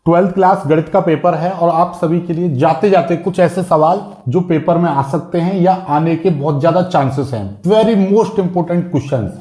12th class गणित का paper है और आप सभी के लिए जाते जाते कुछ ऐसे सवाल जो पेपर में आ सकते हैं या आने के बहुत ज्यादा चांसेस हैं, वेरी मोस्ट इंपोर्टेंट क्वेश्चंस।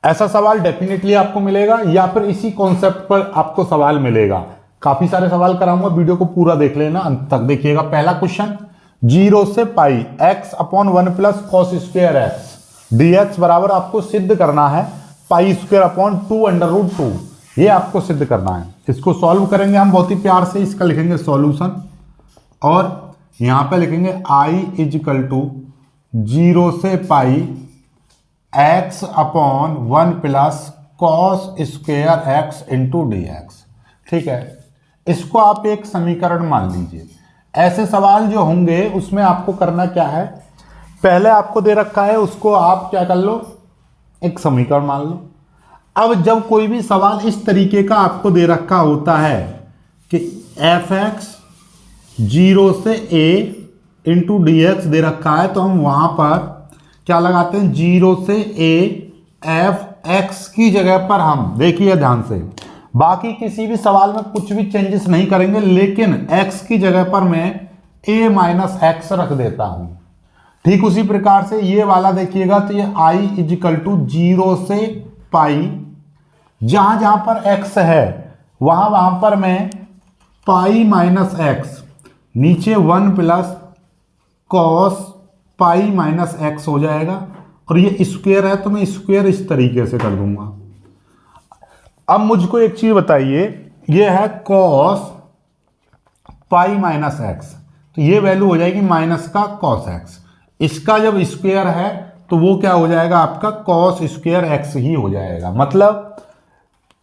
ऐसा सवाल डेफिनेटली आपको मिलेगा या फिर इसी कॉन्सेप्ट पर आपको सवाल मिलेगा। काफी सारे सवाल कराऊंगा, वीडियो को पूरा देख लेना, अंत तक देखिएगा। पहला क्वेश्चन, 0 से pi x upon 1 plus cos square x dx बराबर आपको सिद्ध करना है pi square upon 2 under root 2, ये आपको सिद्ध करना है। इसको सॉल्व करेंगे हम बहुत ही प्यार से, इसका लिखेंगे सॉल्यूशन और यहां पे लिखेंगे i इजिकल टू 0 से pi x upon 1 plus cos square x into d x. ठीक है, इसको आप एक समीकरण मान लीजिए। ऐसे सवाल जो होंगे उसमें आपको करना क्या है, पहले आपको दे रखा है उसको आप क्या कर लो, एक समीकरण मान लो। अब जब कोई भी सवाल इस तरीके का आपको दे रखा होता है कि एफ एक्स 0 से a इंटू डी एक्स दे रखा है, तो हम वहां पर क्या लगाते हैं, 0 से a एफ एक्स की जगह पर हम, देखिए ध्यान से, बाकी किसी भी सवाल में कुछ भी चेंजेस नहीं करेंगे, लेकिन x की जगह पर मैं a माइनस एक्स रख देता हूं। ठीक उसी प्रकार से ये वाला देखिएगा, तो ये i इजिकल टू 0 से पाई, जहां जहां पर x है वहां पर मैं पाई माइनस एक्स, नीचे 1 plus cos pi minus x हो जाएगा, और ये स्क्वायर है तो मैं स्क्वायर इस तरीके से कर दूंगा। अब मुझको एक चीज बताइए, ये है कॉस पाई माइनस एक्स, तो ये वैल्यू हो जाएगी माइनस का कॉस एक्स। इसका जब स्क्वायर है तो वो क्या हो जाएगा, आपका कॉस स्क्वायर एक्स ही हो जाएगा। मतलब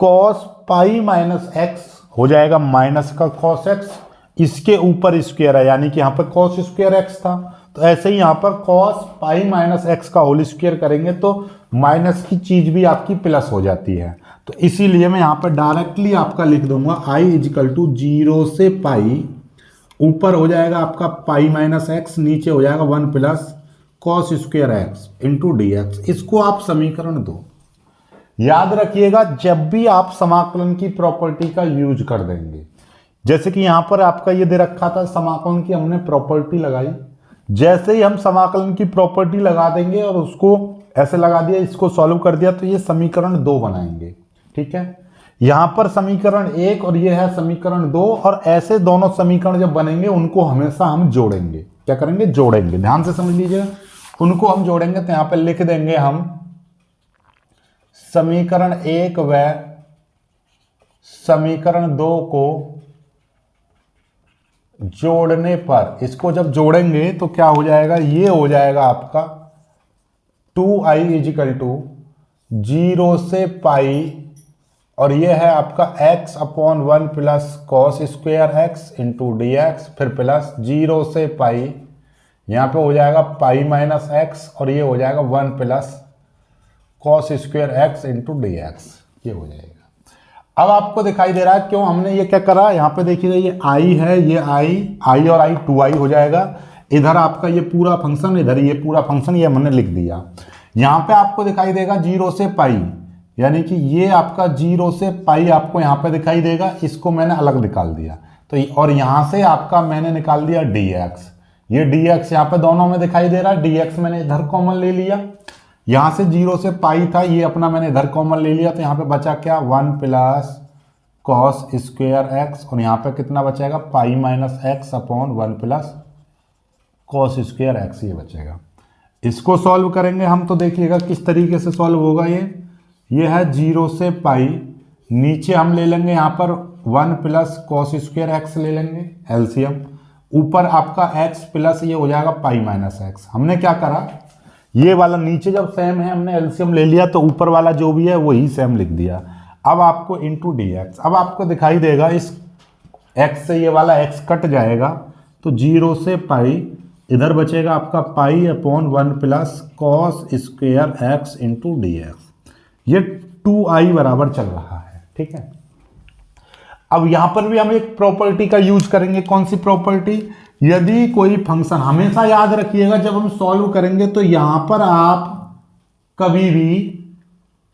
कॉस पाई माइनस एक्स हो जाएगा माइनस का कॉस एक्स, इसके ऊपर स्क्वायर है, यानी कि यहां पर कॉस स्क्वायर एक्स था, तो ऐसे ही यहां पर कॉस पाई माइनस एक्स का होल स्क्वायर करेंगे तो माइनस की चीज भी आपकी प्लस हो जाती है। तो इसीलिए मैं यहां पर डायरेक्टली आपका लिख दूंगा i इजिकल टू 0 से पाई, ऊपर हो जाएगा आपका पाई माइनस एक्स, नीचे हो जाएगा 1 plus cos square x into d x. इसको आप समीकरण दो। याद रखिएगा, जब भी आप समाकलन की प्रॉपर्टी का यूज कर देंगे, जैसे कि यहां पर आपका ये दे रखा था समाकलन की, हमने प्रॉपर्टी लगाई, जैसे ही हम समाकलन की प्रॉपर्टी लगा देंगे और उसको ऐसे लगा दिया, इसको सॉल्व कर दिया, तो ये समीकरण 2 बनाएंगे। ठीक है, यहां पर समीकरण 1 और ये है समीकरण 2, और ऐसे दोनों समीकरण जब बनेंगे उनको हमेशा हम जोड़ेंगे। क्या करेंगे, जोड़ेंगे। ध्यान से समझ लीजिए, उनको हम जोड़ेंगे तो यहां पर लिख देंगे हम समीकरण 1 व समीकरण 2 को जोड़ने पर, इसको जब जोड़ेंगे तो क्या हो जाएगा, ये हो जाएगा आपका 2i इजिकल टू 0 से पाई, और ये है आपका x upon 1 plus cos square x into d x, फिर प्लस 0 से पाई, यहाँ पे हो जाएगा पाई माइनस एक्स, और ये हो जाएगा 1 plus cos square x into d x, ये हो जाएगा। अब आपको दिखाई दे रहा है क्यों हमने ये क्या करा, यहाँ पे देखिएगा ये i है, ये i और i 2i हो जाएगा। इधर आपका ये पूरा फंक्शन, इधर ये पूरा फंक्शन, ये हमने लिख दिया। यहाँ पे आपको दिखाई देगा 0 से पाई, यानी कि ये आपका 0 से पाई आपको यहाँ पे दिखाई देगा, इसको मैंने अलग निकाल दिया। तो और यहाँ से आपका मैंने निकाल दिया dx, ये dx यहाँ पे दोनों में दिखाई दे रहा है, dx मैंने इधर कॉमन ले लिया, यहाँ से 0 से पाई था, ये अपना मैंने इधर कॉमन ले लिया, तो यहाँ पे बचा क्या, 1 प्लस कॉस स्क्वायर एक्स, और यहाँ पे कितना बचेगा, पाई minus x upon 1 plus cos square x, ये बचेगा। इसको सॉल्व करेंगे हम, तो देखिएगा किस तरीके से सॉल्व होगा। ये है 0 से पाई, नीचे हम ले लेंगे यहाँ पर 1 प्लस कॉस स्क्वायर एक्स ले लेंगे एलसीएम, ऊपर आपका x प्लस ये हो जाएगा पाई माइनस एक्स। हमने क्या करा, ये वाला नीचे जब सेम है हमने एलसीएम ले लिया, तो ऊपर वाला जो भी है वही सेम लिख दिया। अब आपको इंटू डी एक्स, अब आपको दिखाई देगा इस x से ये वाला x कट जाएगा, तो 0 से पाई, इधर बचेगा आपका pi upon 1 plus cos square x into d x. ये 2i बराबर चल रहा है। ठीक है, अब यहां पर भी हम एक प्रॉपर्टी का यूज करेंगे। कौन सी प्रॉपर्टी, यदि कोई फंक्शन, हमेशा याद रखिएगा जब हम सॉल्व करेंगे तो यहां पर आप कभी भी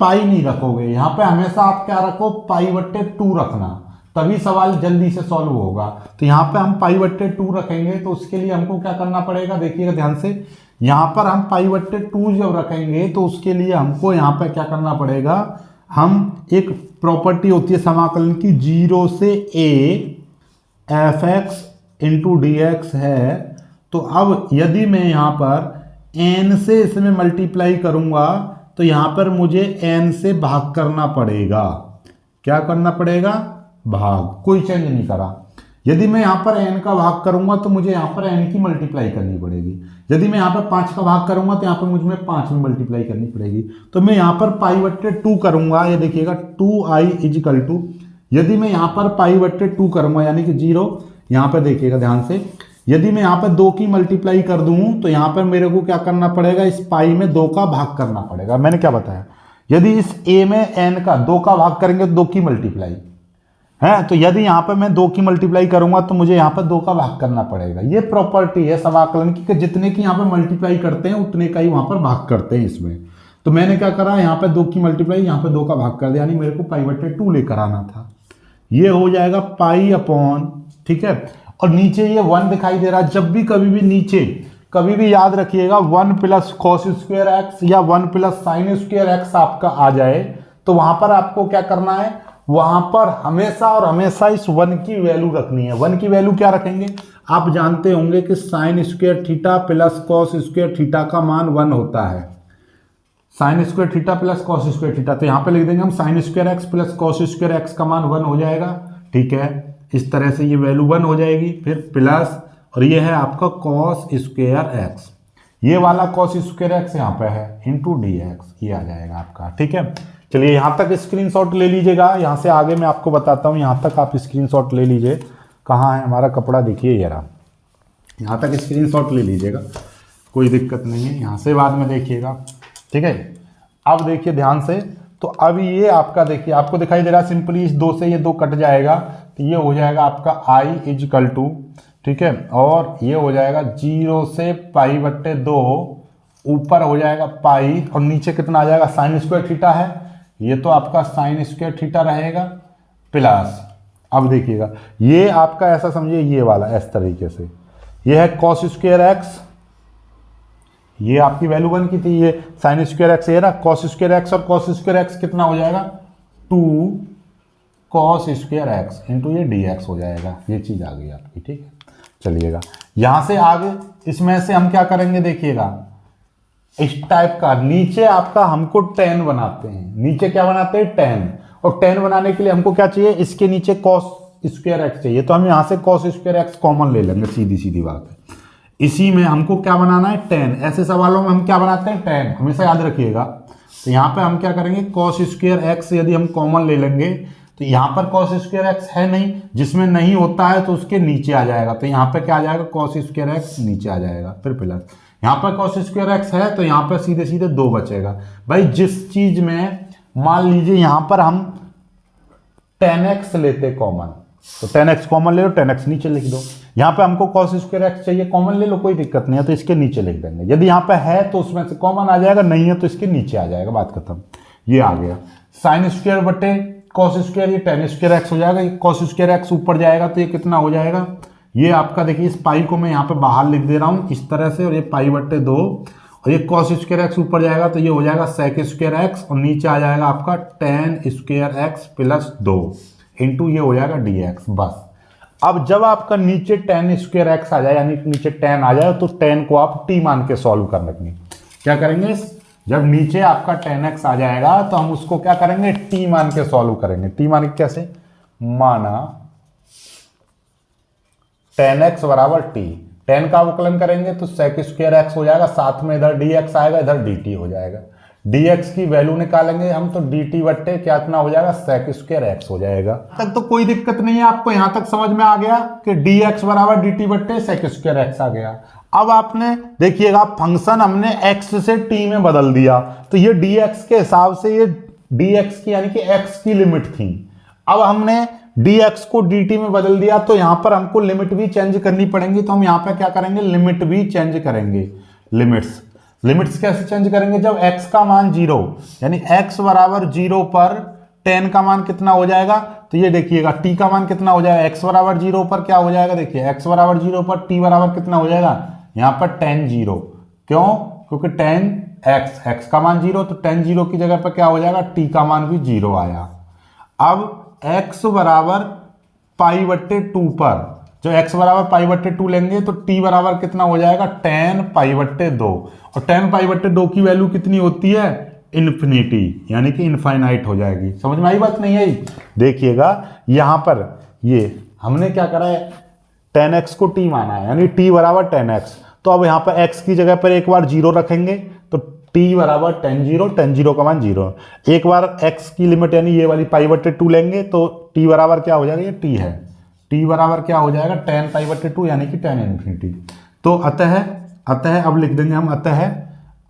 पाई नहीं रखोगे, यहां पे हमेशा आप क्या रखो, पाई बट्टे 2 रखना। तभी सवाल जल्दी से सॉल्व होगा। तो यहाँ पे हम पाई बट्टे 2 रखेंगे, तो उसके लिए हमको क्या करना पड़ेगा, देखिएगा ध्यान से, यहाँ पर हम पाई बट्टे 2 जब रखेंगे तो उसके लिए हमको यहाँ पे क्या करना पड़ेगा, हम एक प्रॉपर्टी होती है समाकलन की 0 से a fx into d x है। तो अब यदि मैं यहाँ पर n से इसमें मल्टीप्लाई करूंगा तो यहाँ पर मुझे n से भाग करना पड़ेगा। क्या करना पड़ेगा, भाग, कोई चेंज नहीं करा। यदि मैं यहाँ पर n का भाग करूंगा तो मुझे यहाँ पर n की मल्टीप्लाई करनी पड़ेगी। यदि मैं यहाँ पर 5 का भाग करूंगा तो यहाँ पर मुझे 5 में मल्टीप्लाई करनी पड़ेगी। तो मैं यहाँ पर पाई बट्टे 2 करूंगा, ये देखिएगा 2i इजिकल टू, यदि मैं यहाँ पर पाई बट्टे 2 करूंगा यानी कि 0, यहाँ पर देखिएगा ध्यान से, यदि मैं यहाँ पर 2 की मल्टीप्लाई कर दूं तो यहाँ पर मेरे को क्या करना पड़ेगा, इस पाई में 2 का भाग करना पड़ेगा। मैंने क्या बताया, यदि इस a में n का 2 का भाग करेंगे तो 2 की मल्टीप्लाई है, तो यदि यहाँ पर मैं 2 की मल्टीप्लाई करूंगा तो मुझे यहाँ पर 2 का भाग करना पड़ेगा। ये प्रॉपर्टी है समाकलन की कि जितने की यहाँ पर मल्टीप्लाई करते हैं उतने का ही वहां पर भाग करते हैं इसमें। तो मैंने क्या करा, यहाँ पर 2 की मल्टीप्लाई, यहाँ पर 2 का भाग कर दिया, यानी मेरे को पाई बट्टे 2 लेकर आना था। ये हो जाएगा पाई अपॉन, ठीक है, और नीचे ये 1 दिखाई दे रहा है। जब भी कभी भी नीचे कभी भी याद रखिएगा 1 प्लस कॉस स्क्वायर एक्स या 1 प्लस साइन स्क्वायर एक्स आपका आ जाए तो वहां पर आपको क्या करना है, वहां पर हमेशा और हमेशा इस 1 की वैल्यू रखनी है। 1 की वैल्यू क्या रखेंगे, आप जानते होंगे कि sine square theta plus cos square theta का मान 1 होता है। Sine square theta plus cos square theta, तो यहाँ पे लिख देंगे हम sine square x plus cos square x का मान 1 हो जाएगा। ठीक है, इस तरह से ये वैल्यू 1 हो जाएगी, फिर प्लस, और ये है आपका कॉस स्क्वायर एक्स, ये वाला कॉस स्क्वायर एक्स यहाँ पे है इंटू डी एक्स, ये आ जाएगा आपका। ठीक है, चलिए यहाँ तक स्क्रीनशॉट ले लीजिएगा, यहाँ से आगे मैं आपको बताता हूँ, यहाँ तक आप स्क्रीनशॉट ले लीजिए। कहाँ है हमारा कपड़ा, देखिए ये रहा, यहाँ तक स्क्रीनशॉट ले लीजिएगा, कोई दिक्कत नहीं है, यहाँ से बाद में देखिएगा। ठीक है, अब देखिए ध्यान से, तो अब ये आपका देखिए आपको दिखाई दे रहा है, सिंपली इस 2 से ये 2 कट जाएगा, तो ये हो जाएगा आपका i इजकल टू, ठीक है, और ये हो जाएगा 0 से पाई बट्टे 2, ऊपर हो जाएगा पाई और नीचे कितना आ जाएगा, साइन स्क्वायर थीटा है, ये तो आपका साइन स्क्वायर थीटा रहेगा प्लस, अब देखिएगा ये आपका ऐसा समझिए ये वाला इस तरीके से, ये है कॉस स्क्वायर एक्स, ये आपकी वैल्यू 1 की थी, ये साइन स्क्वायर एक्स है ना, कॉस स्क्वायर एक्स और कॉस स्क्वायर एक्स कितना हो जाएगा 2 कॉस स्क्वायर एक्स इंटू ये डी एक्स हो जाएगा, ये चीज आ गई आपकी। ठीक है, चलिएगा यहां से आगे इसमें से हम क्या करेंगे, देखिएगा इस टाइप का, नीचे आपका हमको tan बनाते हैं, नीचे क्या बनाते हैं tan, और tan बनाने के लिए हमको क्या चाहिए, इसके नीचे cos स्क्वायर एक्स चाहिए, तो हम यहां से cos स्क्वायर एक्स कॉमन ले लेंगे, सीधी सीधी बात है। इसी में हमको क्या बनाना है tan, ऐसे सवालों में हम क्या बनाते हैं tan, हमेशा याद रखिएगा। तो यहाँ पे हम क्या करेंगे, cos स्क्वायर एक्स यदि हम कॉमन ले लेंगे तो यहाँ पर cos स्क्वायर एक्स है नहीं, जिसमें नहीं होता है तो उसके नीचे आ जाएगा, तो यहाँ पे क्या आ जाएगा cos स्क्वायर एक्स नीचे आ जाएगा, फिर प्लस, यहाँ पर cos स्क्वायर एक्स है तो यहाँ पर सीधे सीधे 2 बचेगा। भाई जिस चीज में मान लीजिए यहाँ पर हम tan x लेते कॉमन, तो tan x कॉमन ले लो, tan x नीचे लिख दो, यहाँ पे हमको cos स्क्वायर एक्स चाहिए कॉमन ले लो, कोई दिक्कत नहीं है, तो इसके नीचे लिख देंगे, यदि यहाँ पे है तो उसमें से कॉमन आ जाएगा, नहीं है तो इसके नीचे आ जाएगा, बात खत्म। ये आ गया साइन स्क्वायर बटे कॉस स्क्वायर, ये tan स्क्वायर एक्स हो जाएगा, ये cos स्क्वायर एक्स ऊपर जाएगा तो ये कितना हो जाएगा, ये आपका देखिए इस पाई को मैं यहाँ पे बाहर लिख दे रहा हूँ इस तरह से, और ये पाई बट्टे 2, और ये cos स्क्वायर एक्स ऊपर जाएगा तो ये हो जाएगा sec स्क्वायर एक्स, और नीचे आ जाएगा आपका tan square x plus 2 into ये हो जाएगा डी एक्स, बस। अब जब आपका नीचे tan स्क्वायर एक्स आ जाए, यानी नीचे tan आ जाए, तो tan को आप t मान के सॉल्व कर लेंगे। क्या करेंगे, जब नीचे आपका tan x आ जाएगा तो हम उसको क्या करेंगे, t मान के सॉल्व करेंगे। t मान के कैसे, माना tan x बराबर t, tan का अवकलन करेंगे तो sec स्क्वायर एक्स हो जाएगा, साथ में इधर dx आएगा, इधर dt हो जाएगा, dx की वैल्यू निकालेंगे हम तो dt बट्टे क्या इतना हो जाएगा, sec स्क्वायर एक्स हो जाएगा। तक तो कोई दिक्कत नहीं है, आपको यहां तक समझ में आ गया कि dx बराबर dt बट्टे sec स्क्वायर एक्स आ गया। अब आपने देखिएगा फंक्शन हमने x से t में बदल दिया, तो ये dx के हिसाब से ये dx की यानी कि x की लिमिट थी, अब हमने dx को dt में बदल दिया, तो यहां पर हमको लिमिट भी चेंज करनी पड़ेंगी, तो हम यहां पर क्या करेंगे, लिमिट भी चेंज करेंगे। लिमिट्स कैसे चेंज करेंगे, जब x का मान 0 यानी x बराबर 0 पर tan का मान कितना हो जाएगा, तो ये देखिएगा टी का मान कितना हो जाएगा, x बराबर 0 पर क्या हो जाएगा, देखिए x बराबर 0 पर t बराबर कितना हो जाएगा, यहाँ पर tan 0। क्यों, क्योंकि tan x का मान 0, तो tan 0 की जगह पर क्या हो जाएगा, t का मान भी 0 आया। अब x बराबर पाई बट्टे 2 पर जो x बराबर पाई बट्टे 2 लेंगे तो t बराबर कितना हो जाएगा, tan पाई बट्टे 2। और tan पाई बट्टे 2 की वैल्यू कितनी होती है, इन्फिनिटी, यानी कि इनफाइनाइट हो जाएगी। समझ में आई बात, नहीं आई? देखिएगा यहां पर ये हमने क्या करा है, tan x को t माना है, यानी t बराबर tan x। तो अब यहाँ पर x की जगह पर एक बार 0 रखेंगे तो t बराबर tan 0 का मान 0। एक बार x की लिमिट यानी ये वाली पाई बट्टे 2 लेंगे तो t बराबर क्या हो जाएगा, ये t है, t बराबर क्या हो जाएगा, tan पाई बट्टे 2 यानी कि tan इन्फिनिटी। तो अतः अब लिख देंगे हम, अतः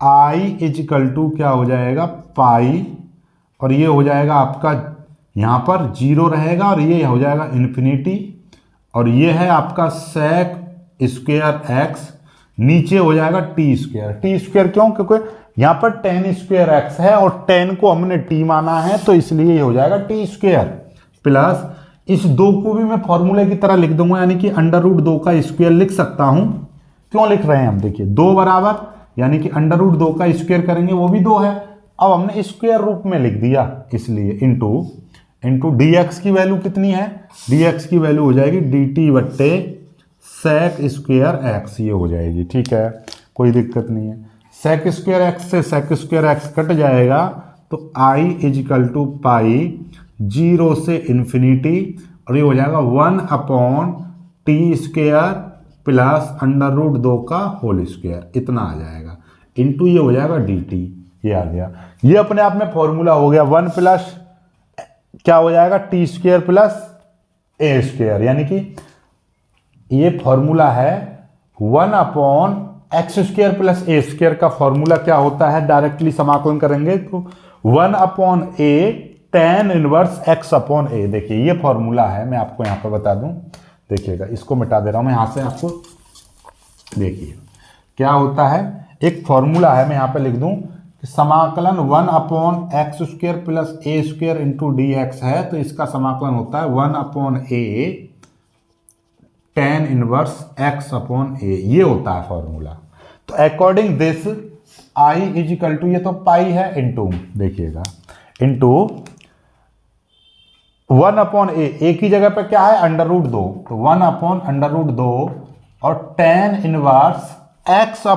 i इजिकल टू क्या हो जाएगा, पाई, और ये हो जाएगा आपका यहाँ पर 0 रहेगा और ये हो जाएगा इन्फिनिटी, और ये है आपका sec स्क्वायर x, नीचे हो जाएगा टी स्क्वायर क्यों, क्योंकि यहाँ पर tan स्क्वायर x है और tan को हमने t माना है, तो इसलिए ये हो जाएगा टी स्क्वायर प्लस इस 2 को भी मैं फॉर्मूले की तरह लिख दूंगा, यानी कि √2 का स्क्वायर लिख सकता हूं। क्यों लिख रहे हैं हम, देखिए 2 बराबर, यानी कि √2 का स्क्वायर करेंगे वो भी 2 है, अब हमने स्क्वायर रूप में लिख दिया, इसलिए इंटू dx की वैल्यू कितनी है, dx की वैल्यू हो जाएगी dt बट्टे sec स्क्वायर x, ये हो जाएगी। ठीक है, कोई दिक्कत नहीं है। sec स्क्वायर x से sec स्क्वायर x कट जाएगा तो i इजिकल टू पाई 0 से इन्फिनिटी, और ये हो जाएगा 1/t स्क्वायर प्लस √2 का होल स्क्वायर, इतना आ जाएगा, इंटू ये हो जाएगा dt, ये आ गया। ये अपने आप में फॉर्मूला हो गया 1 प्लस क्या हो जाएगा, t square plus a square, यानी कि ये फॉर्मूला है 1/x square plus a square का फॉर्मूला क्या होता है, डायरेक्टली समाकलन करेंगे तो 1/a tan इनवर्स x/a। देखिए ये फॉर्मूला है, मैं आपको यहाँ पर बता दूं, देखिएगा इसको मिटा दे रहा हूं मैं यहाँ से आपको, देखिए क्या होता है, एक फॉर्मूला है, मैं यहाँ पे लिख दूं कि समाकलन 1/x square plus a square into dx है, तो इसका समाकलन होता है 1/a tan इनवर्स x/a, ये होता है फॉर्मूला। तो according this i is equal to, ये तो पाई है, इंटू देखिएगा इंटू 1/a की जगह पे क्या है, √2, तो 1/√2 और tan इनवर्स x/a,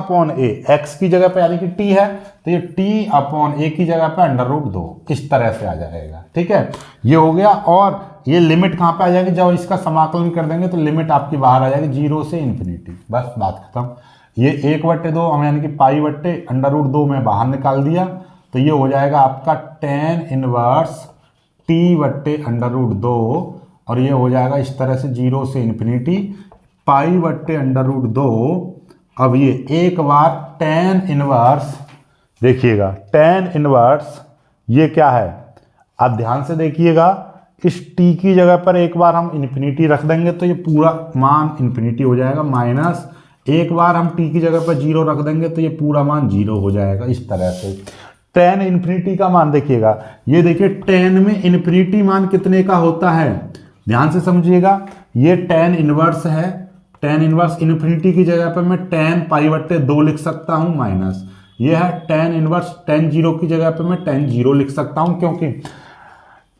x की जगह पे यानी कि t है, तो ये t/a की जगह पे √2, इस तरह से आ जाएगा। ठीक है, ये हो गया। और ये लिमिट कहाँ पे आ जाएगी, जब इसका समाकलन कर देंगे तो लिमिट आपकी बाहर आ जाएगी 0 से इन्फिनिटी, बस बात खत्म। ये 1/2 हम यानी कि पाई बट्टे √2 में बाहर निकाल दिया, तो ये हो जाएगा आपका tan इनवर्स t बट्टे √2, और ये हो जाएगा इस तरह से 0 से इन्फिनिटी पाई बट्टे √2। अब ये एक बार tan इनवर्स, देखिएगा tan इनवर्स ये क्या है, आप ध्यान से देखिएगा, इस t की जगह पर एक बार हम इन्फिनिटी रख देंगे तो ये पूरा मान इन्फिनिटी हो जाएगा, माइनस एक बार हम t की जगह पर 0 रख देंगे तो ये पूरा मान 0 हो जाएगा, इस तरह से। tan इन्फिनिटी का मान देखिएगा, ये देखिए tan में इन्फिनिटी मान कितने का होता है, ध्यान से समझिएगा, ये tan इनवर्स है, tan इनवर्स इन्फिनिटी की जगह पर मैं tan पाई बट्टे 2 लिख सकता हूं, माइनस ये है tan इनवर्स tan 0 की जगह पर मैं tan 0 लिख सकता हूं, क्योंकि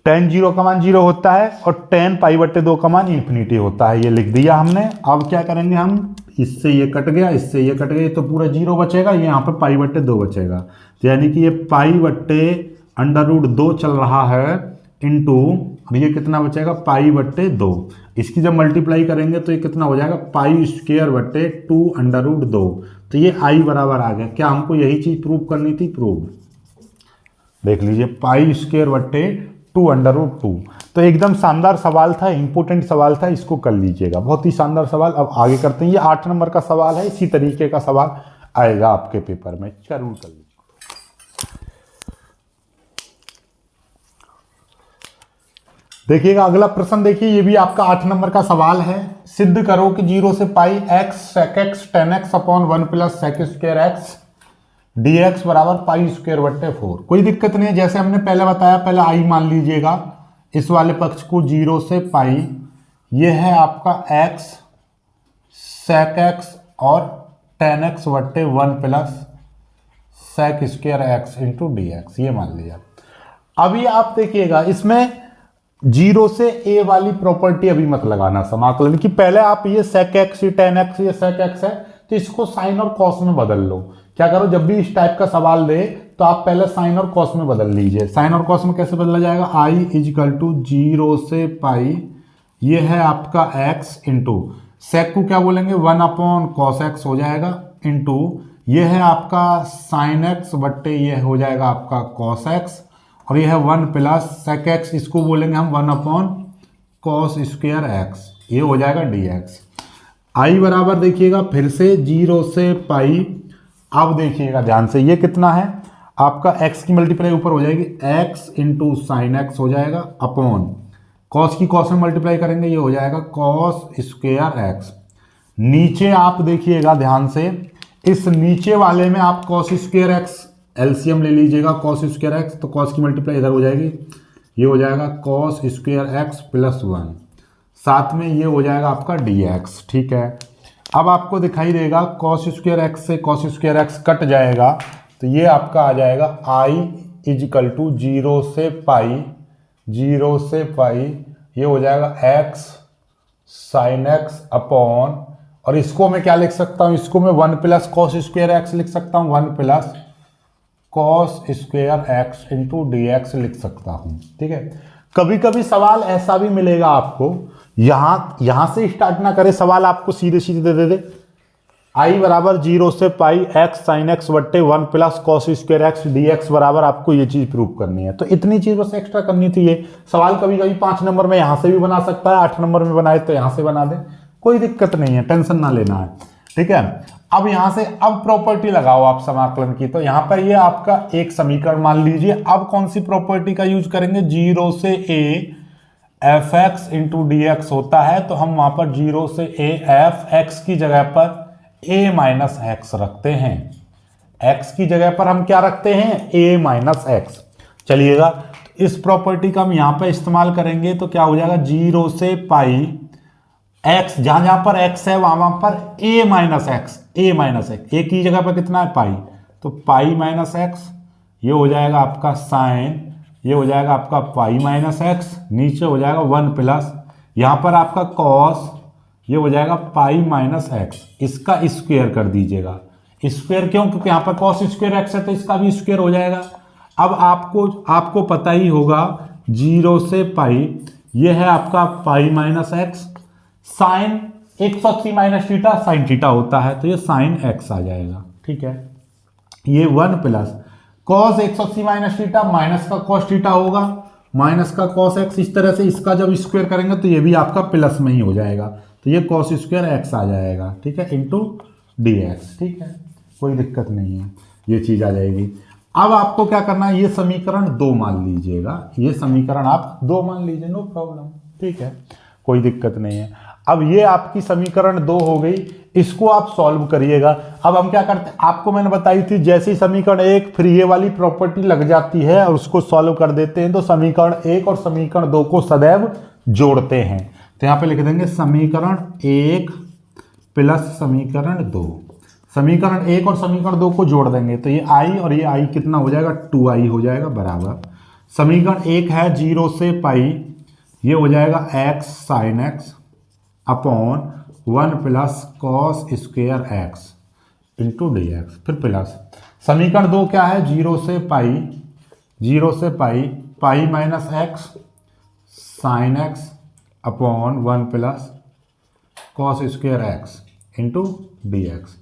tan 0 का मान 0 होता है और tan पाई बट्टे 2 का मान इन्फिनिटी होता है, ये लिख दिया हमने। अब क्या करेंगे हम, इससे ये कट गया, इससे ये कट गया, तो पूरा 0 बचेगा, ये यहाँ पर पाई बट्टे 2 बचेगा, तो यानी कि ये पाई बट्टे √2 चल रहा है इंटू, ये कितना बचेगा, पाई बट्टे 2, इसकी जब मल्टीप्लाई करेंगे तो ये कितना हो जाएगा, पाई स्क्वायर बट्टे 2√2, तो ये i बराबर आ गया। क्या हमको यही चीज प्रूव करनी थी, प्रूव देख लीजिए, पाई स्क्वायर बट्टे 2√2। तो एकदम शानदार सवाल था, इंपॉर्टेंट सवाल था, इसको कर लीजिएगा, बहुत ही शानदार सवाल। अब आगे करते हैं, ये 8 नंबर का सवाल है, इसी तरीके का सवाल आएगा आपके पेपर में, जरूर कर लीजिए। देखिएगा अगला प्रश्न, देखिए ये भी आपका 8 नंबर का सवाल है। सिद्ध करो कि 0 से pi x sec x tan x upon 1 plus sec square x dx बराबर पाई स्क्वायर बट्टे 4। कोई दिक्कत नहीं है, जैसे हमने पहले बताया, पहले i मान लीजिएगा, इस वाले पक्ष को 0 से पाई, ये है आपका x sec x और tan x बट्टे 1 plus sec square x into d x, ये मान लिया। अभी आप देखिएगा इसमें 0 से a वाली प्रॉपर्टी अभी मत लगाना समाकलन की, पहले आप ये sec x, ये tan x, ये sec x है तो इसको साइन और कॉस में बदल लो। क्या करो, जब भी इस टाइप का सवाल दे तो आप पहले साइन और कॉस में बदल लीजिए। साइन और कॉस में कैसे बदला जाएगा, i इजिकल टू 0 से पाई, ये है आपका x इंटू सेक को क्या बोलेंगे 1 अपॉन कॉस एक्स हो जाएगा, इंटू ये है आपका साइन एक्स बट्टे ये हो जाएगा आपका कॉस एक्स, और ये है 1 प्लस सेक एक्स, इसको बोलेंगे हम 1 अपॉन कॉस स्क्वायर एक्स, ये हो जाएगा डी एक्स। आई बराबर देखिएगा फिर से 0 से पाई, अब देखिएगा ध्यान से ये कितना है आपका x की मल्टीप्लाई ऊपर हो जाएगी x इंटू साइन एक्स हो जाएगा अपॉन कॉस की कॉस में मल्टीप्लाई करेंगे ये हो जाएगा कॉस स्क्वायर एक्स। नीचे आप देखिएगा ध्यान से, इस नीचे वाले में आप कॉस स्क्वायर एक्स एलसीएम ले लीजिएगा, कॉस स्क्वायर एक्स तो कॉस की मल्टीप्लाई इधर हो जाएगी, ये हो जाएगा कॉस स्क्वायर एक्स प्लस 1, साथ में ये हो जाएगा आपका डी एक्स। ठीक है, अब आपको दिखाई देगा कॉस स्क्वायर एक्स से कॉस स्क्वायर एक्स कट जाएगा तो ये आपका आ जाएगा आई इजिकल टू 0 से पाई, 0 से पाई ये हो जाएगा एक्स साइन एक्स अपॉन, और इसको मैं क्या लिख सकता हूँ, इसको मैं 1 प्लस कॉस स्क्वायर एक्स लिख सकता हूँ, 1 plus cos square x into d x लिख सकता हूँ। ठीक है, कभी कभी सवाल ऐसा भी मिलेगा आपको, यहां से स्टार्ट ना करे सवाल, आपको सीधे सीधे दे दे आई बराबर 0 से पाई एक्स साइन एक्स बट्टे 1 plus cos square x D x बराबर, आपको ये चीज प्रूव करनी है। तो इतनी चीज बस एक्स्ट्रा करनी थी। ये सवाल कभी कभी 5 नंबर में यहां से भी बना सकता है, 8 नंबर में बनाए तो यहां से बना दे, कोई दिक्कत नहीं है, टेंशन ना लेना है। ठीक है, अब यहां से अब प्रॉपर्टी लगाओ आप समाकलन की, तो यहां पर ये आपका एक समीकरण मान लीजिए। अब कौन सी प्रॉपर्टी का यूज करेंगे, 0 से a F x into d x होता है, तो हम वहां पर 0 से a एफ एक्स की जगह पर a माइनस एक्स रखते हैं, x की जगह पर हम क्या रखते हैं a माइनस एक्स। चलिएगा इस प्रॉपर्टी का हम यहां पर इस्तेमाल करेंगे तो क्या हो जाएगा 0 से पाई x, जहां जहां पर x है वहां पर a minus x, a minus x, a की जगह पर कितना है पाई, तो पाई माइनस एक्स, ये हो जाएगा आपका साइन, ये हो जाएगा आपका पाई माइनस एक्स, नीचे हो जाएगा 1 प्लस, यहां पर आपका कॉस, ये हो जाएगा पाई माइनस एक्स, इसका स्क्वायर कर दीजिएगा। स्क्वायर क्यों, क्योंकि यहाँ पर कॉस स्क्वायर एक्स है तो इसका भी स्क्वायर हो जाएगा। अब आपको पता ही होगा 0 से पाई, ये है आपका pi minus x, sine 180 minus theta sine theta होता है तो ये साइन एक्स आ जाएगा। ठीक है, ये 1 plus cos 180 minus theta minus का कॉस थीटा होगा, माइनस का कॉस एक्स, इस तरह से इसका जब स्क्वायर करेंगे तो ये भी आपका प्लस में ही हो जाएगा, तो ये कॉस स्क्वायर एक्स आ जाएगा। ठीक है, इंटू डी एक्स। ठीक है, कोई दिक्कत नहीं है, ये चीज आ जाएगी। अब आपको क्या करना है, ये समीकरण 2 मान लीजिएगा, ये समीकरण आप 2 मान लीजिए, नो प्रॉब्लम। ठीक है, कोई दिक्कत नहीं है। अब ये आपकी समीकरण 2 हो गई, इसको आप सॉल्व करिएगा। अब हम क्या करते हैं, आपको मैंने बताई थी जैसे ही समीकरण 1 फिर ये वाली प्रॉपर्टी लग जाती है और उसको सॉल्व कर देते हैं, तो समीकरण 1 और समीकरण 2 को सदैव जोड़ते हैं। तो यहां पे लिख देंगे समीकरण 1 प्लस समीकरण 2, समीकरण 1 और समीकरण 2 को जोड़ देंगे तो ये आई और ये आई कितना हो जाएगा 2i हो जाएगा बराबर, समीकरण 1 है 0 से पाई, ये हो जाएगा x sine x upon 1 plus cos square x into d x, फिर प्लस समीकरण 2 क्या है 0 से पाई, 0 से pi pi minus x sine x upon 1 plus cos square x into d x,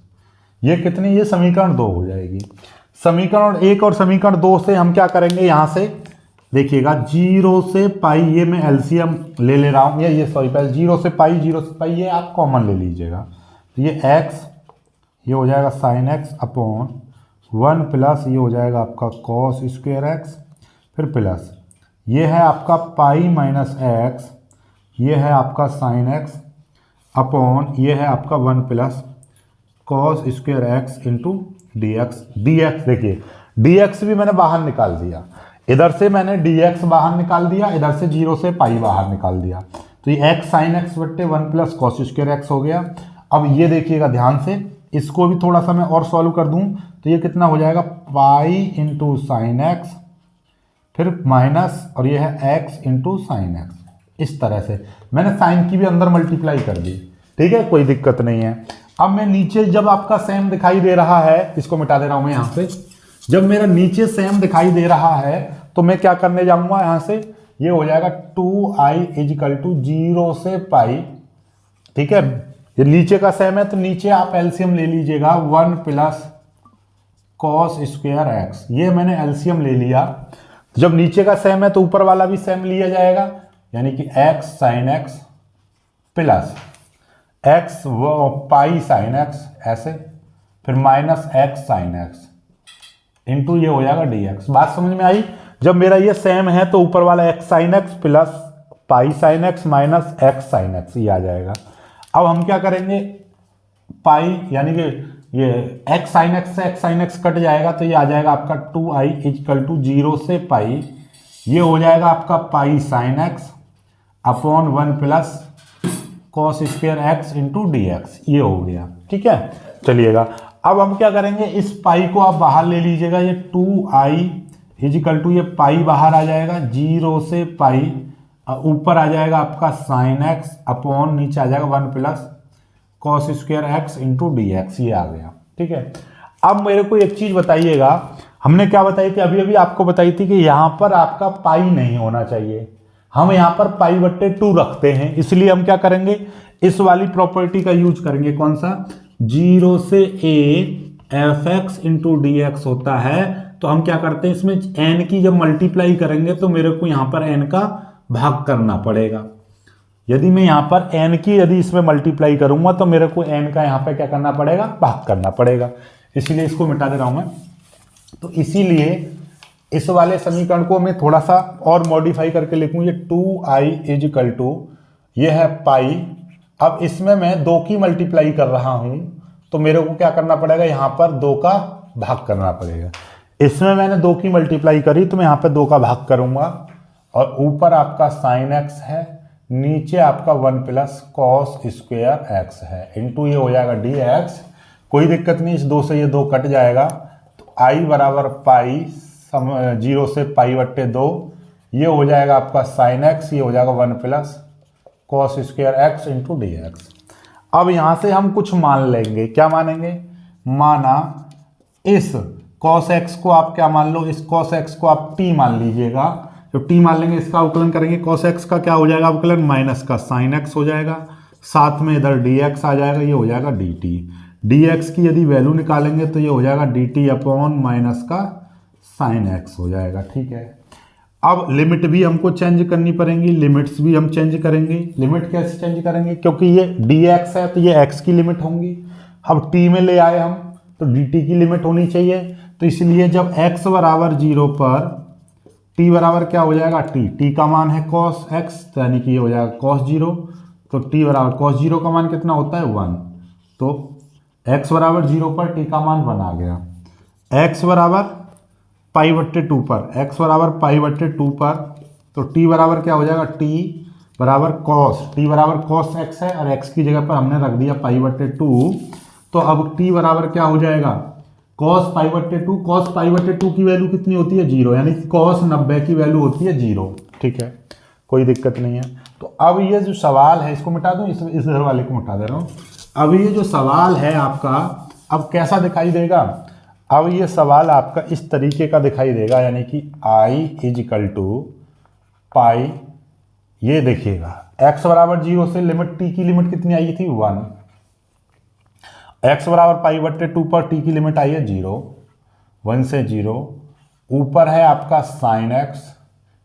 ये कितनी, ये समीकरण 2 हो जाएगी। समीकरण 1 और समीकरण 2 से हम क्या करेंगे, यहां से देखिएगा 0 से पाई, ये मैं एलसीएम ले रहा हूं, ये सॉरी पहले 0 से पाई ये आप कॉमन ले लीजिएगा, तो ये x ये हो जाएगा साइन एक्स अपॉन 1 प्लस ये हो जाएगा आपका कॉस स्क्वायर एक्स, फिर प्लस ये है आपका पाई माइनस एक्स, ये है आपका साइन एक्स अपॉन ये है आपका 1 plus cos square x into d x. D x देखिए, डी एक्स भी मैंने बाहर निकाल दिया, इधर से मैंने dx बाहर निकाल दिया, इधर से 0 से पाई बाहर निकाल दिया, तो ये x साइन एक्स बट्टे 1 प्लस कॉस स्क्वायर एक्स हो गया। अब ये देखिएगा ध्यान से, इसको भी थोड़ा सा मैं और सॉल्व कर दूं तो ये कितना हो जाएगा, पाई इंटू साइन एक्स फिर माइनस, और ये है x इंटू साइन एक्स। इस तरह से मैंने साइन की भी अंदर मल्टीप्लाई कर दी, ठीक है, कोई दिक्कत नहीं है। अब मैं नीचे जब आपका सेम दिखाई दे रहा है, इसको मिटा दे रहा हूं मैं यहां से, जब मेरा नीचे सेम दिखाई दे रहा है तो मैं क्या करने जाऊंगा यहां से, ये हो जाएगा 2i इजिकल टू 0 से पाई, ठीक है। ये नीचे का सेम है तो नीचे आप एलसीएम ले लीजिएगा, 1 प्लस कॉस स्क्वायर एक्स, ये मैंने एलसीएम ले लिया। जब नीचे का सेम है तो ऊपर वाला भी सेम लिया जाएगा, यानी कि x sine x plus x pi sine x ऐसे, फिर minus x sine x into ये हो जाएगा dx। बात समझ में आई? जब मेरा ये सेम है तो ऊपर वाला x sine x plus pi sine x minus x sine x ये आ जाएगा। अब हम क्या करेंगे, पाई यानी कि ये x साइन एक्स से x साइन एक्स कट जाएगा तो ये आ जाएगा आपका 2i इक्वल टू 0 से पाई, ये हो जाएगा आपका pi sine x upon 1 plus cos square x into d x, ये हो गया, ठीक है। चलिएगा अब हम क्या करेंगे, इस पाई को आप बाहर ले लीजिएगा, ये 2i इजिकल टू ये पाई बाहर आ जाएगा 0 से पाई, ऊपर आ जाएगा आपका साइन एक्स अपॉन नीचे आ जाएगा 1 plus cos square x into d x, ये आ गया, ठीक है। अब मेरे को एक चीज बताइएगा, हमने क्या बताई थी अभी अभी आपको बताई थी कि यहां पर आपका पाई नहीं होना चाहिए, हम यहां पर पाई बट्टे 2 रखते हैं, इसलिए हम क्या करेंगे, इस वाली प्रॉपर्टी का यूज करेंगे। कौन सा, 0 से a F x into d x होता है, तो हम क्या करते हैं इसमें n की जब मल्टीप्लाई करेंगे तो मेरे को यहां पर n का भाग करना पड़ेगा। यदि मैं यहां पर n की यदि इसमें मल्टीप्लाई करूंगा तो मेरे को n का यहां पर क्या करना पड़ेगा, भाग करना पड़ेगा, इसीलिए इसको मिटा दे रहा हूं मैं। तो इसीलिए इस वाले समीकरण को मैं थोड़ा सा और मॉडिफाई करके लिखूं, ये 2i इजिकल टू ये है पाई, अब इसमें मैं 2 की मल्टीप्लाई कर रहा हूं तो मेरे को क्या करना पड़ेगा, यहां पर 2 का भाग करना पड़ेगा। इसमें मैंने 2 की मल्टीप्लाई करी तो मैं यहां पर 2 का भाग करूंगा, और ऊपर आपका साइन एक्स है, नीचे आपका 1 प्लस कॉस स्क्वायर एक्स है इंटू ये हो जाएगा डी एक्स। कोई दिक्कत नहीं, इस 2 से ये 2 कट जाएगा, तो आई बराबर पाई 0 से पाई बट्टे 2, ये हो जाएगा आपका साइन एक्स, ये हो जाएगा 1 plus cos square x into d x. अब यहां से हम कुछ मान लेंगे, क्या मानेंगे, माना इस कॉस एक्स को आप क्या मान लो, इस कॉस एक्स को आप टी मान लीजिएगा, जब टी मान लेंगे इसका अवकलन करेंगे, कॉस एक्स का क्या हो जाएगा अवकलन, माइनस का साइन एक्स हो जाएगा, साथ में इधर डी एक्स आ जाएगा, ये हो जाएगा डी टी। डी एक्स की यदि वैल्यू निकालेंगे तो ये हो जाएगा डी टी अपॉन माइनस का साइन एक्स हो जाएगा, ठीक है। अब लिमिट भी हमको चेंज करनी पड़ेंगी, लिमिट्स भी हम चेंज करेंगे। लिमिट कैसे चेंज करेंगे, क्योंकि ये डी एक्स है तो ये एक्स की लिमिट होंगी, अब टी में ले आए हम तो डी टी की लिमिट होनी चाहिए, तो इसलिए जब x बराबर 0 पर t बराबर क्या हो जाएगा, t का मान है cos x, तो यानी कि ये हो जाएगा cos 0, तो t बराबर cos 0 का मान कितना होता है 1, तो x बराबर 0 पर t का मान 1 आ गया। x बराबर पाई बट्टे 2 पर, x बराबर पाई बट्टे 2 पर, तो t बराबर क्या हो जाएगा, t बराबर cos x है और x की जगह पर हमने रख दिया पाई बट्टे 2, तो अब t बराबर क्या हो जाएगा, cos पाई बट्टे 2, cos पाई बट्टे 2 की वैल्यू कितनी होती है 0, यानी cos 90 की वैल्यू होती है 0, ठीक है, कोई दिक्कत नहीं है। तो अब ये जो सवाल है इसको मिटा दूं, इस इधर वाले को मिटा दे रहा हूँ। अब ये जो सवाल है आपका अब कैसा दिखाई देगा, अब ये सवाल आपका इस तरीके का दिखाई देगा, यानी कि i इजिकल टू पाई, ये देखिएगा x बराबर 0 से लिमिट t की लिमिट कितनी आई थी 1, x बराबर पाई बट्टे 2 पर t की लिमिट आई है 0, 1 से 0, ऊपर है आपका साइन x,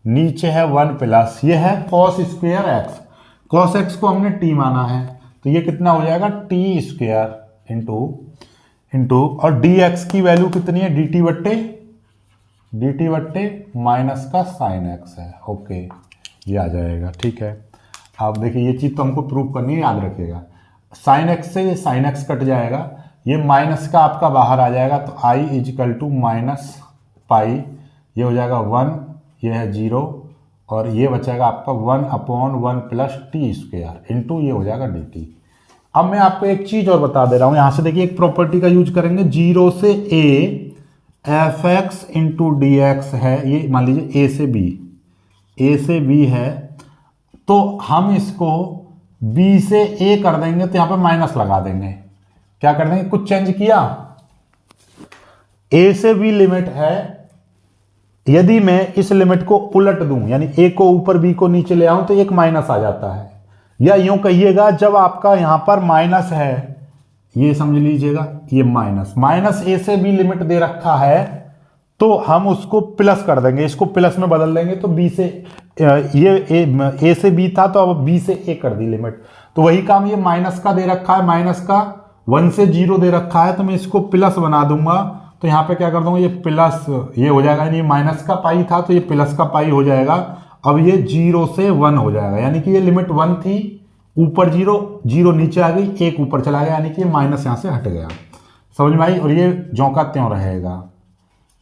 नीचे है 1 प्लस ये है cos square x, cos x को हमने t माना है तो ये कितना हो जाएगा t स्क्वायर इंटू और dx की वैल्यू कितनी है dt बट्टे माइनस का साइन x है, ओके ये आ जाएगा, ठीक है। अब देखिए ये चीज़ तो हमको प्रूव करनी है, याद रखिएगा, साइन एक्स से साइन एक्स कट जाएगा, ये माइनस का आपका बाहर आ जाएगा, तो i is equal to minus pi, ये हो जाएगा 1 ये है 0 और ये बचेगा आपका 1/1 प्लस टी स्क्वायर इंटू ये हो जाएगा dt। अब मैं आपको एक चीज और बता दे रहा हूं, यहां से देखिए एक प्रॉपर्टी का यूज करेंगे, 0 से a fx into d x है, ये मान लीजिए a से b है, तो हम इसको b से a कर देंगे तो यहां पे माइनस लगा देंगे। क्या कर देंगे, कुछ चेंज किया, a से b लिमिट है, यदि मैं इस लिमिट को उलट दूं यानी a को ऊपर b को नीचे ले आऊं तो एक माइनस आ जाता है, या यूं कहिएगा जब आपका यहां पर माइनस है, ये समझ लीजिएगा ये माइनस a से b लिमिट दे रखा है तो हम उसको प्लस कर देंगे, इसको प्लस में बदल देंगे तो b से ये a से b था तो अब b से a कर दी लिमिट, तो वही काम ये माइनस का दे रखा है, माइनस का 1 से 0 दे रखा है तो मैं इसको प्लस बना दूंगा, तो यहाँ पे क्या कर दूंगा, ये प्लस ये हो जाएगा, यानी माइनस का पाई था तो ये प्लस का पाई हो जाएगा। अब ये 0 से 1 हो जाएगा, यानी कि ये लिमिट 1 थी, ऊपर 0 0 नीचे आ गई, 1 ऊपर चला गया, यानी कि माइनस यहाँ से हट गया। समझ में आई, और ये ज्यों का त्यों रहेगा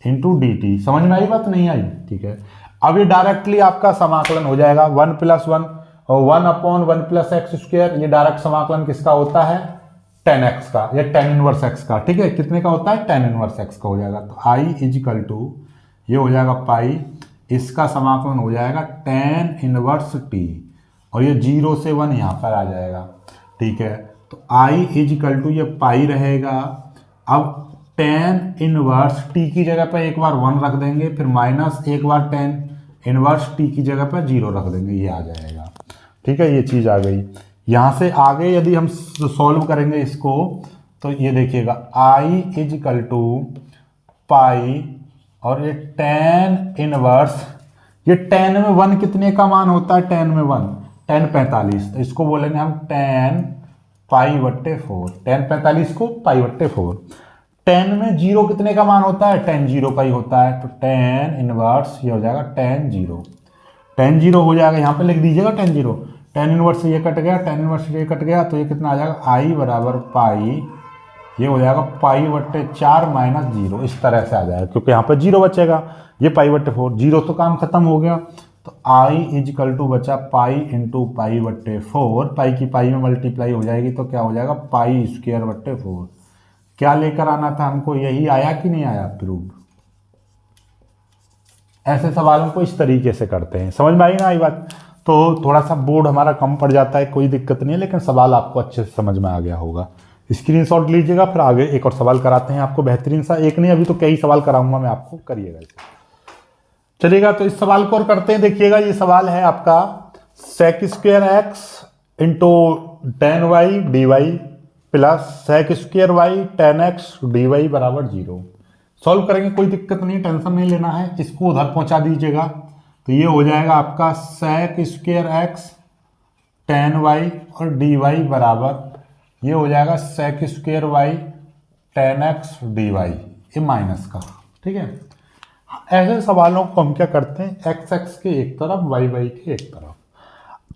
इंटू dt। समझ में आई बात, नहीं आई, ठीक है। अब ये डायरेक्टली आपका समाकलन हो जाएगा 1 + 1 और 1/1 प्लस एक्स स्क्वायर, ये डायरेक्ट समाकलन किसका होता है, tan x का या tan इनवर्स x का, ठीक है। कितने का होता है, tan इनवर्स x का हो जाएगा, तो i = ये हो जाएगा पाई, इसका समाकलन हो जाएगा tan इनवर्स t, और ये 0 से 1 यहाँ पर आ जाएगा, ठीक है। तो i = ये पाई रहेगा। अब tan इनवर्स t की जगह पर एक बार 1 रख देंगे, फिर माइनस एक बार tan इनवर्स t की जगह पर 0 रख देंगे, ये आ जाएगा, ठीक है। ये चीज़ आ गई। यहाँ से आगे यदि हम सॉल्व करेंगे इसको तो ये देखिएगा i = पाई और ये tan इनवर्स, ये tan में 1 कितने का मान होता है, tan में 1 tan 45, तो इसको बोलेंगे हम tan π/4, tan 45 को π/4। tan में 0 कितने का मान होता है, tan 0 का ही होता है, तो tan इनवर्स ये हो जाएगा tan 0 हो जाएगा, यहाँ पे लिख दीजिएगा tan 0, tan इनवर्स ये कट गया, tan इनवर्स ये कट गया, तो ये कितना आ जाएगा i बराबर पाई, ये हो जाएगा π/4 - 0, इस तरह से आ जाएगा, क्योंकि यहाँ पर 0 बचेगा, ये π/4, 0 तो काम खत्म हो गया, तो i = बचा पाई इंटू π/4, पाई की पाई में मल्टीप्लाई हो जाएगी तो क्या हो जाएगा π²/4। क्या लेकर आना था हमको, यही आया कि नहीं आया प्रूफ। ऐसे सवालों को इस तरीके से करते हैं, समझ में आई ना आई बात। तो थोड़ा सा बोर्ड हमारा कम पड़ जाता है, कोई दिक्कत नहीं है, लेकिन सवाल आपको अच्छे से समझ में आ गया होगा। स्क्रीनशॉट लीजिएगा, फिर आगे एक और सवाल कराते हैं आपको बेहतरीन सा, एक नहीं अभी तो कई सवाल कराऊंगा मैं आपको, करिएगा इसे। चलिएगा तो इस सवाल को और करते हैं। देखिएगा ये सवाल है आपका sec² x × tan y dy plus sec² y tan x dy = 0। Solve करेंगे, कोई दिक्कत नहीं, टेंशन नहीं लेना है, इसको उधर पहुंचा दीजिएगा, तो ये हो जाएगा आपका sec² x tan y और dy बराबर, ये हो जाएगा sec² y tan x dy, ये माइनस का, ठीक है। ऐसे सवालों को हम क्या करते हैं, x x के एक तरफ y y के एक तरफ,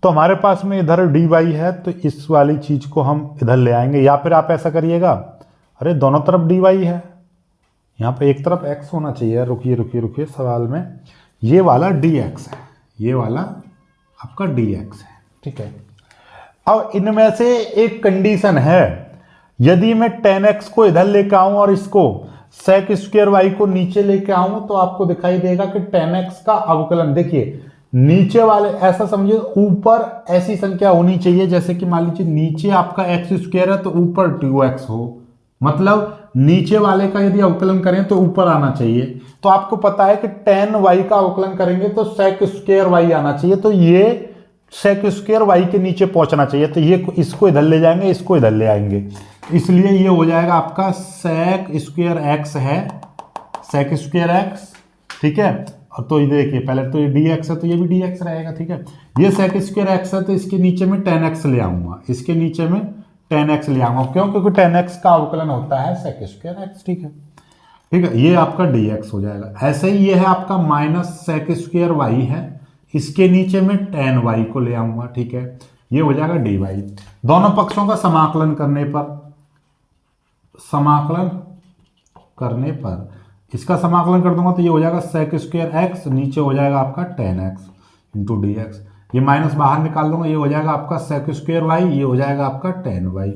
तो हमारे पास में इधर dy है तो इस वाली चीज को हम इधर ले आएंगे, या फिर आप ऐसा करिएगा, अरे दोनों तरफ dy है, यहाँ पे एक तरफ x होना चाहिए, रुकिए सवाल में, ये वाला dx है, ये वाला आपका dx है, ठीक है। अब इनमें से एक कंडीशन है, यदि मैं tan x को इधर लेके आऊं और इसको sec² y को नीचे लेके आऊं तो आपको दिखाई देगा कि tan x का अवकलन, देखिए नीचे वाले, ऐसा समझिए ऊपर ऐसी संख्या होनी चाहिए जैसे कि मान लीजिए नीचे आपका x² है तो ऊपर 2x हो, मतलब नीचे वाले का यदि अवकलन करें तो ऊपर आना चाहिए। तो आपको पता है कि tan y का अवकलन करेंगे तो sec² y आना चाहिए, तो ये sec² y के नीचे पहुंचना चाहिए, तो ये इसको इधर ले जाएंगे, इसको इधर ले आएंगे, इसलिए ये हो जाएगा आपका sec² x है, sec² x, ठीक है। और तो ये देखिए पहले तो ये dx है तो ये भी dx रहेगा, ठीक है। ये sec² x है तो इसके नीचे में tan x ले आऊंगा, इसके नीचे में tan x ले आऊंगा, क्यों, क्योंकि tan x का अवकलन होता है sec² x, ठीक है, ठीक है। ये आपका dx हो जाएगा। ऐसे ही ये है आपका माइनस sec² y है, इसके नीचे में tan y को ले आऊंगा, ठीक है, ये हो जाएगा dy। दोनों पक्षों का समाकलन करने पर इसका समाकलन कर दूंगा तो ये हो जाएगा सेक स्क्वायर एक्स, नीचे हो जाएगा आपका ten x into d x, ये माइनस बाहर निकाल दूंगा, ये हो जाएगा आपका सेक स्क्वायर वाई, ये हो जाएगा आपका टेन वाई,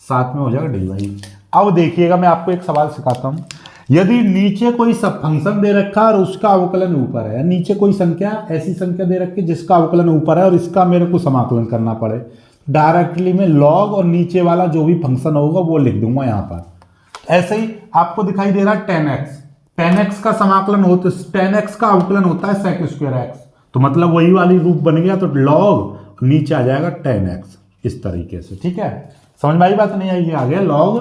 साथ में हो जाएगा डी वाई। अब देखिएगा मैं आपको एक सवाल सिखाता हूँ, यदि नीचे कोई सब फंक्शन दे रखा है और उसका अवकलन ऊपर है, नीचे कोई संख्या ऐसी संख्या दे रखी है जिसका अवकलन ऊपर है और इसका मेरे को समाकलन करना पड़े, डायरेक्टली मैं लॉग और नीचे वाला जो भी फंक्शन होगा वो लिख दूंगा यहाँ पर। ऐसे ही आपको दिखाई दे रहा है 10x का समाकलन हो तो 10x का अवकलन होता है सेक स्क्वायर एक्स, तो मतलब वही वाली रूप बन गया, तो लॉग नीचे आ जाएगा 10x इस तरीके से। ठीक है, समझ में आई बात नहीं आई? ये आ गया लॉग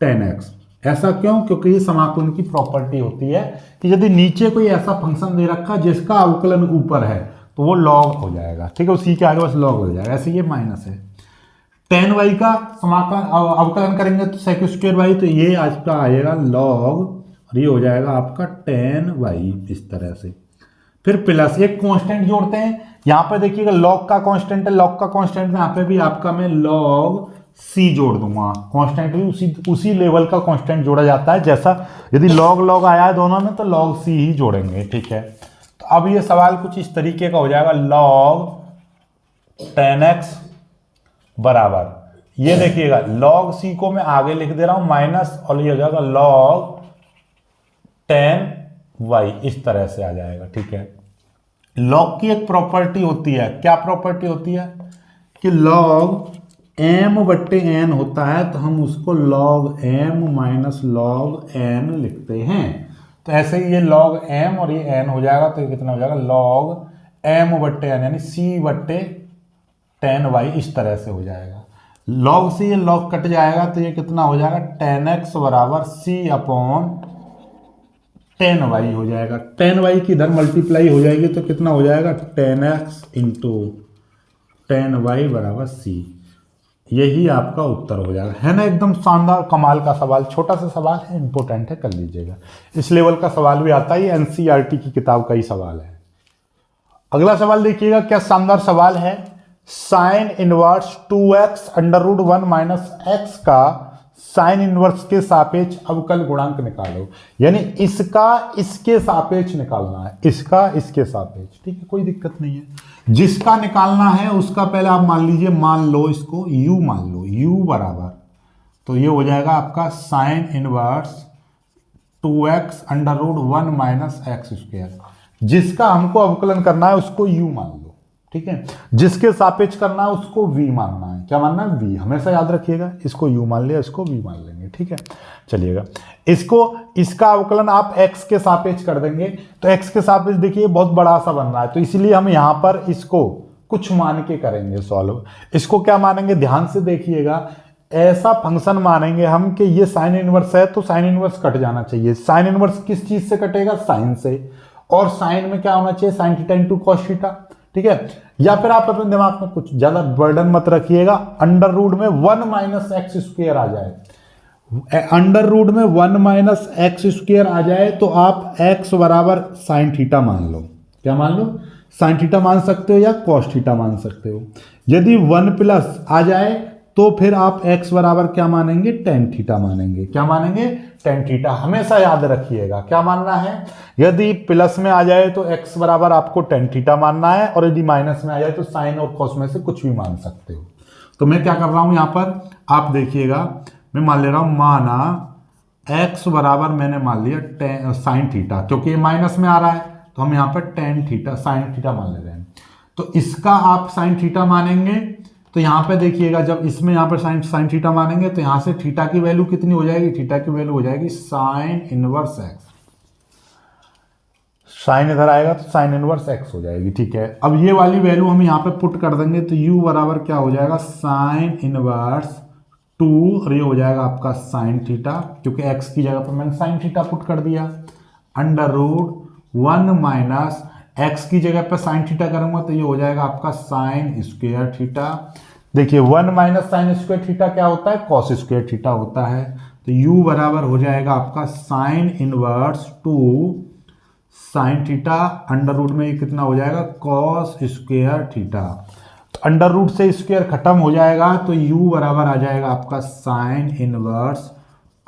10x। ऐसा क्यों? क्योंकि ये समाकलन की प्रॉपर्टी होती है कि यदि नीचे कोई ऐसा फंक्शन दे रखा जिसका अवकलन ऊपर है तो वो लॉग हो जाएगा। ठीक है, उसी के आगे बस लॉग हो जाएगा। ऐसे ये माइनस है, 10y का समाकलन अवकलन करेंगे तो सेक स्क्वायर वाई, तो ये आपका आएगा लॉग और ये हो जाएगा आपका 10y इस तरह से। फिर प्लस एक कांस्टेंट जोड़ते हैं, यहाँ पे देखिएगा लॉग का कांस्टेंट है, लॉग का कांस्टेंट में यहाँ पे भी आपका मैं लॉग c जोड़ दूंगा। कांस्टेंट भी उसी लेवल का कांस्टेंट जोड़ा जाता है, जैसा यदि लॉग लॉग आया है दोनों में तो लॉग c ही जोड़ेंगे। ठीक है, तो अब ये सवाल कुछ इस तरीके का हो जाएगा, लॉग 10x बराबर, ये देखिएगा लॉग c को मैं आगे लिख दे रहा हूं माइनस, और ये हो जाएगा लॉग 10y इस तरह से आ जाएगा। ठीक है, लॉग की एक प्रॉपर्टी होती है, क्या प्रॉपर्टी होती है कि लॉग m बट्टे n होता है तो हम उसको log m minus log n लिखते हैं। तो ऐसे ही ये log m और ये n हो जाएगा, तो ये कितना हो जाएगा log m बट्टे n यानी c बट्टे 10y इस तरह से हो जाएगा। log से ये log कट जाएगा तो ये कितना हो जाएगा 10x बराबर c अपॉन 10y हो जाएगा। 10y की इधर मल्टीप्लाई हो जाएगी तो कितना हो जाएगा 10x इंटू 10y बराबर c। यही आपका उत्तर हो जाएगा, है ना? एकदम शानदार कमाल का सवाल, छोटा सा सवाल है, इंपॉर्टेंट है, कर लीजिएगा। इस लेवल का सवाल भी आता है, ये एनसीईआरटी की किताब का ही सवाल है। अगला सवाल देखिएगा, क्या शानदार सवाल है, sine inverse 2x under root 1 minus x का साइन इनवर्स के सापेक्ष अवकल गुणांक निकालो। यानी इसका इसके सापेक्ष निकालना है, इसका इसके सापेक्ष। ठीक है, कोई दिक्कत नहीं है, जिसका निकालना है उसका पहले आप मान लीजिए, मान लो इसको u मान लो, u बराबर, तो ये हो जाएगा आपका sine inverse 2x under root 1 minus x square. जिसका हमको अवकलन करना है उसको u मान लो। ठीक है, जिसके सापेक्ष करना है उसको v मानना है। क्या मानना है? v। हमेशा याद रखिएगा, इसको u मान लिया, इसको v मान लेंगे। ठीक है, चलिएगा, इसका अवकलन आप x के सापेक्ष कर देंगे, तो x के सापेक्ष देखिए बहुत बड़ा सा बन रहा है, तो इसलिए हम यहां पर इसको कुछ मान के करेंगे सॉल्व। इसको क्या मानेंगे? ध्यान से देखिएगा, ऐसा फंक्शन मानेंगे हम कि ये साइन इनवर्स है तो साइन इनवर्स कट जाना चाहिए। साइन इनवर्स किस चीज से कटेगा? साइन से। और साइन में क्या होना चाहिए? Sign theta into cos theta. ठीक है, या फिर आप अपने दिमाग में कुछ ज्यादा बर्डन मत रखिएगा, अंडर रूट में 1 माइनस एक्स स्क्वायर आ जाए, अंडर रूट में 1 माइनस एक्स स्क्वायर आ जाए तो आप x बराबर साइन थीटा मान लो। क्या मान लो? साइन थीटा मान सकते हो या कॉस थीटा मान सकते हो। यदि 1 प्लस आ जाए तो फिर आप x बराबर क्या मानेंगे? टेन थीटा मानेंगे। क्या मानेंगे? Tan theta. हमेशा याद रखिएगा, क्या मानना है? यदि प्लस में आ जाए तो x बराबर आपको टेन थीटा मानना है, और यदि माइनस में आ जाए तो साइन और कॉस में से कुछ भी मान सकते हो। तो मैं क्या कर रहा हूं यहां पर, आप देखिएगा, मैं मान ले रहा हूं, माना x बराबर मैंने मान लिया साइन थीटा, क्योंकि ये माइनस में आ रहा है तो हम यहाँ पर टेन थीटा साइन थीटा मान ले रहे हैं। तो इसका आप साइन थीटा मानेंगे तो यहाँ पे देखिएगा, जब इसमें यहाँ पर साइन थीटा मानेंगे तो यहाँ से थीटा की वैल्यू कितनी हो जाएगी? थीटा की वैल्यू हो जाएगी साइन इनवर्स एक्स। साइन इधर आएगा तो साइन इनवर्स एक्स हो जाएगी। ठीक है, अब ये वाली वैल्यू हम यहाँ पे पुट कर देंगे तो u बराबर क्या हो जाएगा? साइन इनवर्स 2, और ये हो जाएगा आपका साइन थीटा, क्योंकि x की जगह पर मैंने साइन थीटा पुट कर दिया, अंडर रूट 1 माइनस x की जगह पर साइन थीटा करूंगा तो ये हो जाएगा आपका साइन स्क्वायर थीटा। देखिए 1 माइनस साइन स्क्वायर थीटा क्या होता है? कॉस स्क्वायर थीटा होता है। तो u बराबर हो जाएगा आपका sine inverse 2 sine theta, under root में ये कितना हो जाएगा? Cos square theta. तो अंडर रूट से स्क्वायर खत्म हो जाएगा तो u बराबर आ जाएगा आपका sine inverse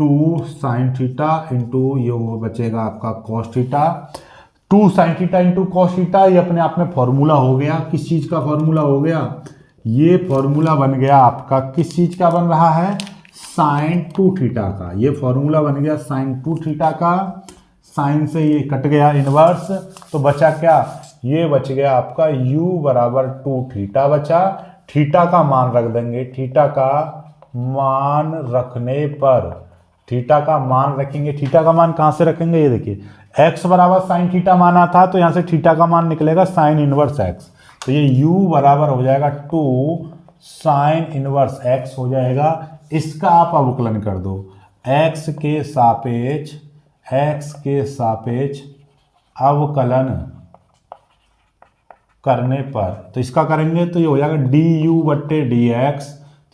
2 sine theta into ये वो बचेगा आपका cos theta. 2 sine theta into cos theta, ये अपने आप में फॉर्मूला हो गया। किस चीज का फॉर्मूला हो गया? ये फॉर्मूला बन गया आपका किस चीज का बन रहा है? साइन 2 थीटा का। ये फॉर्मूला बन गया साइन 2 थीटा का। साइन से ये कट गया इनवर्स, तो बचा क्या? ये बच गया आपका u बराबर 2 थीटा बचा। थीटा का मान रख देंगे। थीटा का मान रखने पर, थीटा का मान रखेंगे। थीटा का मान कहाँ से रखेंगे? ये देखिए x बराबर साइन थीटा माना था, तो यहाँ से थीटा का मान निकलेगा साइन इनवर्स x। तो ये u बराबर हो जाएगा 2 साइन इनवर्स x हो जाएगा। इसका आप अवकलन कर दो x के सापेक्ष अवकलन करने पर, तो इसका करेंगे तो ये हो जाएगा du बट्टे dx।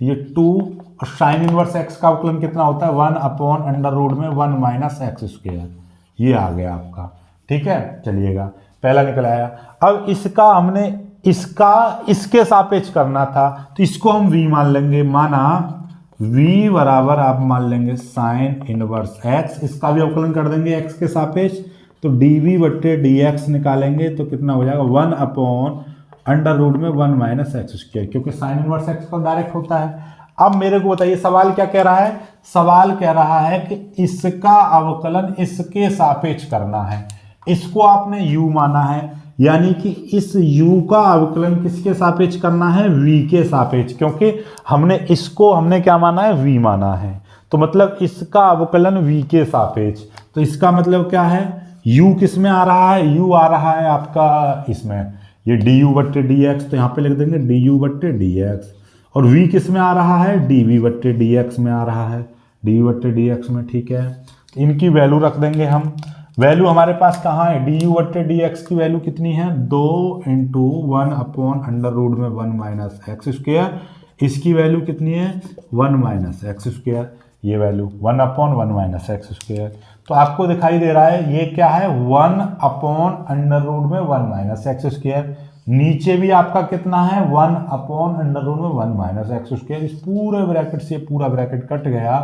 तो ये 2 और साइन इनवर्स x का अवकलन कितना होता है? 1 अपॉन अंडर रूट में 1 माइनस एक्स स्क्वायर। ये आ गया आपका। ठीक है, चलिएगा पहला निकल आया। अब इसका हमने इसके सापेक्ष करना था, तो इसको हम v मान लेंगे। माना v बराबर आप मान लेंगे साइन इनवर्स x। इसका भी अवकलन कर देंगे x के सापेक्ष, तो dv बट्टे dx निकालेंगे तो कितना हो जाएगा? 1 अपॉन अंडर रूट में 1 माइनस एक्स स्क्वायर, क्योंकि साइन इनवर्स x का डायरेक्ट होता है। अब मेरे को बताइए सवाल क्या कह रहा है? सवाल कह रहा है कि इसका अवकलन इसके सापेक्ष करना है। इसको आपने u माना है, यानी कि इस u का अवकलन किसके सापेक्ष करना है? v के सापेक्ष, क्योंकि हमने क्या माना है? v माना है। तो मतलब इसका अवकलन v के सापेक्ष। तो इसका मतलब क्या है? u किस में आ रहा है? u आ रहा है आपका इसमें, ये du बट्टे dx, तो यहाँ पे लिख देंगे du बट्टे dx। और v किस में आ रहा है? dv बट्टे dx में आ रहा है, dv बट्टे dx में। ठीक है, इनकी वैल्यू रख देंगे हम। वैल्यू हमारे पास कहाँ है? du बट्टे dx की वैल्यू कितनी है? 2 इंटू 1 अपॉन अंडर रूट में 1 माइनस एक्स स्क्वायर। इसकी वैल्यू कितनी है? 1 माइनस एक्स स्क्वायर। ये value 1 upon 1 minus x square. तो आपको दिखाई दे रहा है ये क्या है? 1 अपॉन अंडर रूट में 1 माइनस एक्स स्क्वायर। नीचे भी आपका कितना है? 1 अपॉन अंडर रूट में 1 माइनस एक्स स्क्वायर। इस पूरे ब्रैकेट से पूरा ब्रैकेट कट गया,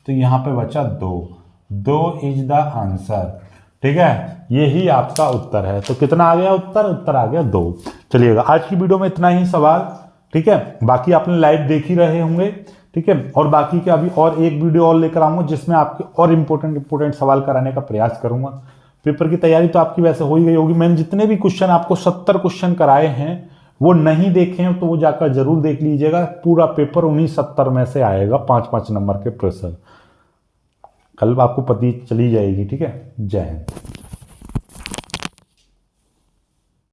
तो यहाँ पे बचा 2 इज द आंसर। ठीक है, यही आपका उत्तर है। तो कितना आ गया उत्तर आ गया 2। चलिएगा, आज की वीडियो में इतना ही सवाल। ठीक है, बाकी आपने लाइव देख ही रहे होंगे। ठीक है, और बाकी के अभी और एक वीडियो और लेकर आऊंगा जिसमें आपके और इंपॉर्टेंट सवाल कराने का प्रयास करूंगा। पेपर की तैयारी तो आपकी वैसे हो ही गई होगी। मैंने जितने भी क्वेश्चन आपको 70 क्वेश्चन कराए हैं, वो नहीं देखे हैं तो वो जाकर जरूर देख लीजिएगा। पूरा पेपर उन्हीं 70 में से आएगा, 5-5 नंबर के प्रश्न। कल आपको पता चली जाएगी। ठीक है, जय हिंद।